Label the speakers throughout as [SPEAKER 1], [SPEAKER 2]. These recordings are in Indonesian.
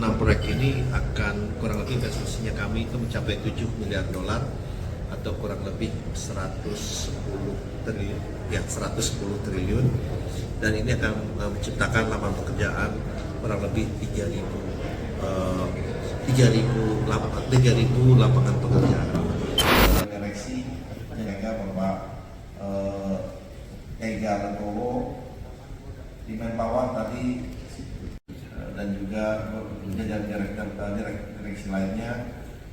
[SPEAKER 1] 6 proyek ini akan kurang lebih investasinya kami itu mencapai 7 miliar dolar atau kurang lebih 110 triliun, dan ini akan menciptakan lapangan pekerjaan kurang lebih 3.000 lapangan pekerjaan.
[SPEAKER 2] Direksi menjaga Bapak Ega Legowo di Manpower tadi dan juga direksi lainnya.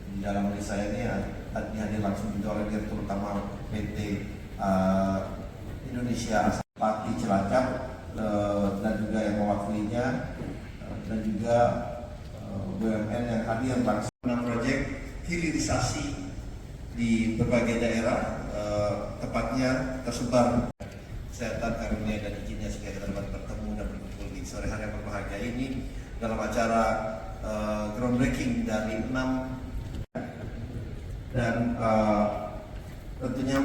[SPEAKER 2] Di dalam list saya ini dihadir langsung juga oleh Direktur Utama PT Indonesia Pati Cilacap dan juga yang mewakilinya dan juga BUMN yang hadir langsung. Proyek hilirisasi di berbagai daerah, tepatnya tersebar. Kesehatan, karunia dan izinnya sehingga kita dapat bertemu dan berkumpul di sore hari yang berbahagia ini dalam acara groundbreaking dari 6 dan tentunya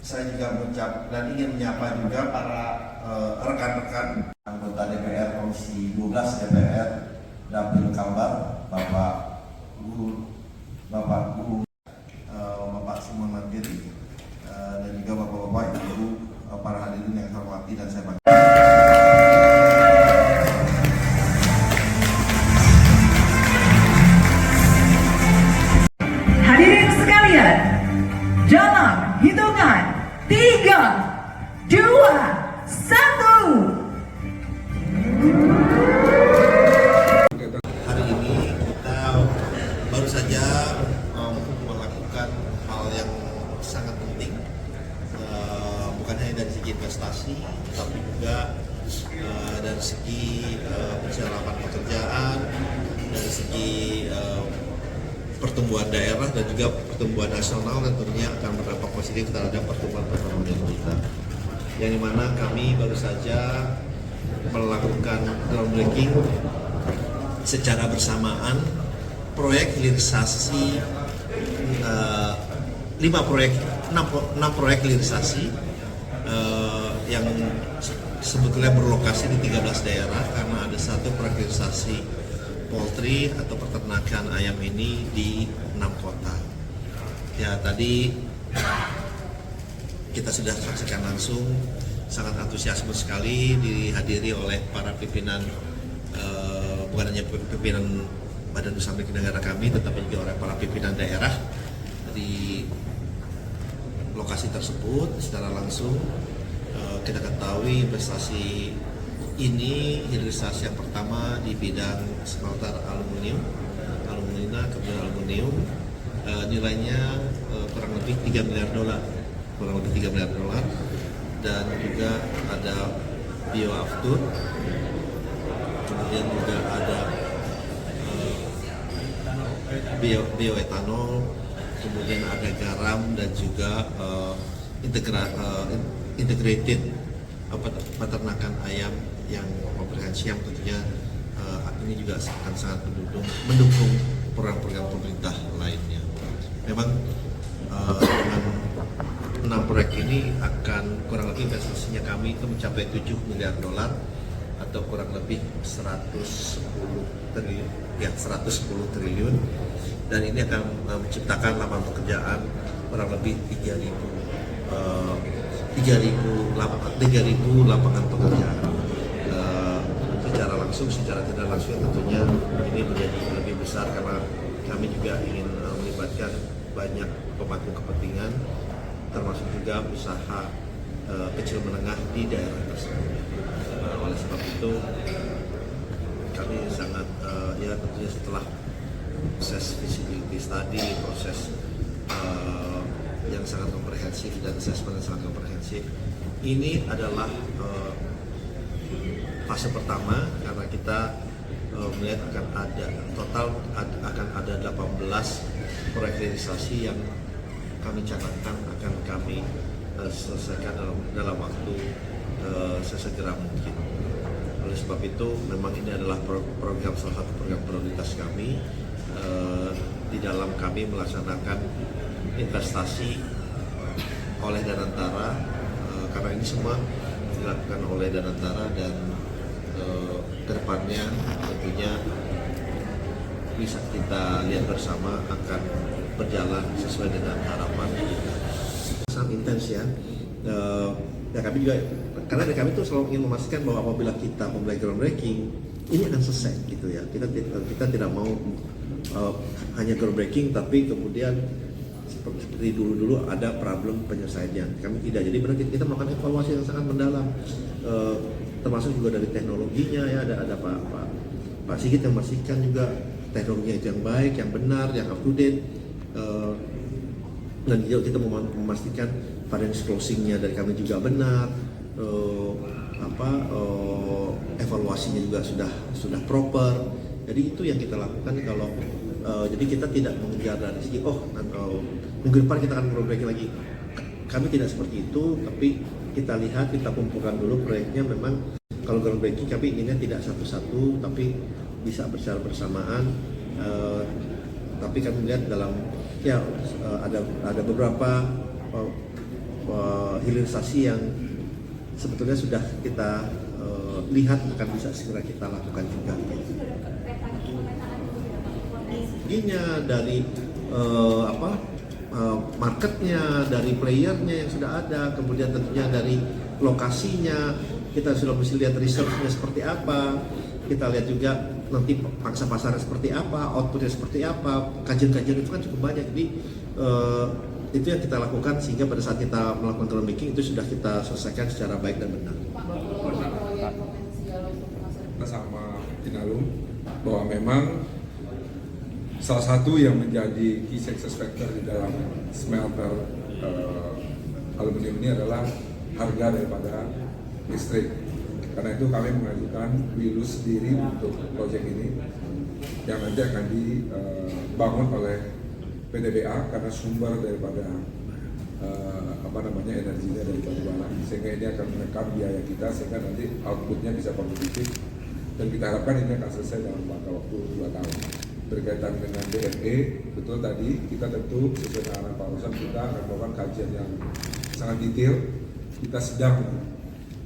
[SPEAKER 2] saya juga mengucap dan ingin menyapa juga para rekan-rekan anggota DPR Komisi 12 DPR Dapil Kalbar, Bapak Guru, Bapak Simon Mandiri, dan juga Bapak-Bapak, Ibu, para hadirin yang saya hormati dan saya banggakan.
[SPEAKER 3] Hadirin sekalian, dalam hitungan 3, 2, 1.
[SPEAKER 1] Hari ini kita baru saja melakukan hal yang sangat penting, bukan hanya dari segi investasi, tapi juga dari segi penciptaan pekerjaan, dari segi pertumbuhan daerah dan juga pertumbuhan nasional, dan tentunya akan berdampak positif terhadap pertumbuhan perekonomian kita. Yang dimana kami baru saja melakukan groundbreaking secara bersamaan proyek hilirisasi 6 proyek hilirisasi yang sebetulnya berlokasi di 13 daerah, karena ada satu proyek hilirisasi poultry atau peternakan ayam ini di 6 kota. Ya, tadi kita sudah saksikan langsung, sangat antusiasme sekali dihadiri oleh para pimpinan, bukan hanya pimpinan Badan Usaha Milik Negara kami, tetapi juga oleh para pimpinan daerah di lokasi tersebut secara langsung. Kita ketahui investasi ini hilirisasi yang pertama di bidang smelter aluminium, kemudian aluminium, nilainya kurang lebih 3 miliar dolar, dan juga ada bioaftur, kemudian juga ada bioetanol, kemudian ada garam dan juga integrated peternakan ayam yang komprehensif, yang tentunya ini juga akan sangat mendukung program-program pemerintah lainnya. Memang dengan 6 proyek ini akan kurang lebih investasinya kami itu mencapai 7 miliar dolar atau kurang lebih 110 triliun, dan ini akan menciptakan lapangan pekerjaan kurang lebih 3.000 lapangan pekerjaan secara langsung, secara tidak langsung. Tentunya ini menjadi lebih besar karena kami juga ingin melibatkan banyak pemangku kepentingan, termasuk juga usaha kecil menengah di daerah tersebut. Oleh sebab itu kami sangat tentunya setelah proses visibility study, proses yang sangat komprehensif dan assessment yang sangat komprehensif, ini adalah fase pertama, karena kita melihat akan ada 18 proyek hilirisasi yang kami canangkan akan kami selesaikan dalam waktu sesegera mungkin. Oleh sebab itu memang ini adalah salah satu program prioritas kami di dalam kami melaksanakan investasi oleh Danantara, karena ini semua dilakukan oleh Danantara, dan kedepannya tentunya bisa kita lihat bersama akan berjalan sesuai dengan harapan kita. Sangat intens ya. Ya kami juga, karena dari kami tuh selalu ingin memastikan bahwa apabila kita memulai groundbreaking, ini akan selesai gitu ya. Kita tidak mau hanya groundbreaking tapi kemudian seperti dulu ada problem penyelesaiannya. Kami tidak. Jadi benar kita melakukan evaluasi yang sangat mendalam, termasuk juga dari teknologinya ya. Ada Pak Sigit yang memastikan juga teknologinya itu yang baik, yang benar, yang up to date. Dan juga kita memastikan finance closingnya dari kami juga benar, evaluasinya juga sudah proper. Jadi itu yang kita lakukan kalau jadi kita tidak mengejar dari segi minggu depan kita akan groundbreaking lagi. Kami tidak seperti itu, tapi kita lihat, kita kumpulkan dulu proyeknya. Memang kalau groundbreaking kami inginnya tidak satu-satu, tapi bisa secara bersamaan. Tapi kami lihat dalam ada beberapa hilirisasi yang sebetulnya sudah kita lihat akan bisa segera kita lakukan juga. Ininya dari marketnya, dari playernya yang sudah ada, kemudian tentunya dari lokasinya, kita sudah mesti lihat researchnya seperti apa, kita lihat juga nanti pangsa pasarnya seperti apa, outputnya seperti apa, kajian-kajian itu kan cukup banyak. Jadi itu yang kita lakukan sehingga pada saat kita melakukan groundbreaking itu sudah kita selesaikan secara baik dan benar.
[SPEAKER 4] Sama Inalum bahwa memang salah satu yang menjadi key success factor di dalam smelter aluminium ini adalah harga daripada listrik. Karena itu kami mengajukan WILU sendiri untuk proyek ini yang nanti akan dibangun oleh PTBA karena sumber daripada energinya dari batubara, sehingga ini akan menekan biaya kita sehingga nanti outputnya bisa kompetitif, dan kita harapkan ini akan selesai dalam jangka waktu 2 tahun. Berkaitan dengan DME, betul tadi kita tentu sesuai dengan arahan Pak Rosan, kita akan melakukan kajian yang sangat detail. Kita sedang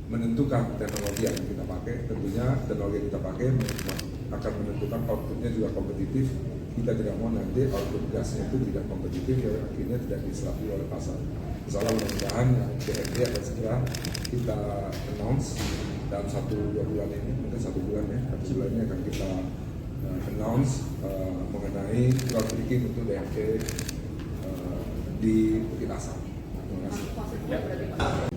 [SPEAKER 4] menentukan teknologi yang kita pakai. Tentunya teknologi yang kita pakai akan menentukan outputnya juga kompetitif. Kita tidak mau nanti output gasnya itu tidak kompetitif, ya akhirnya tidak diserap oleh pasar. Insyaallah mudah-mudahan DME akan segera kita announce dalam 1-2 bulan ini, mungkin 1 bulan ya, 1 bulan ini akan kita announce mengenai groundbreaking untuk DME di Bukit Asam. Terima kasih.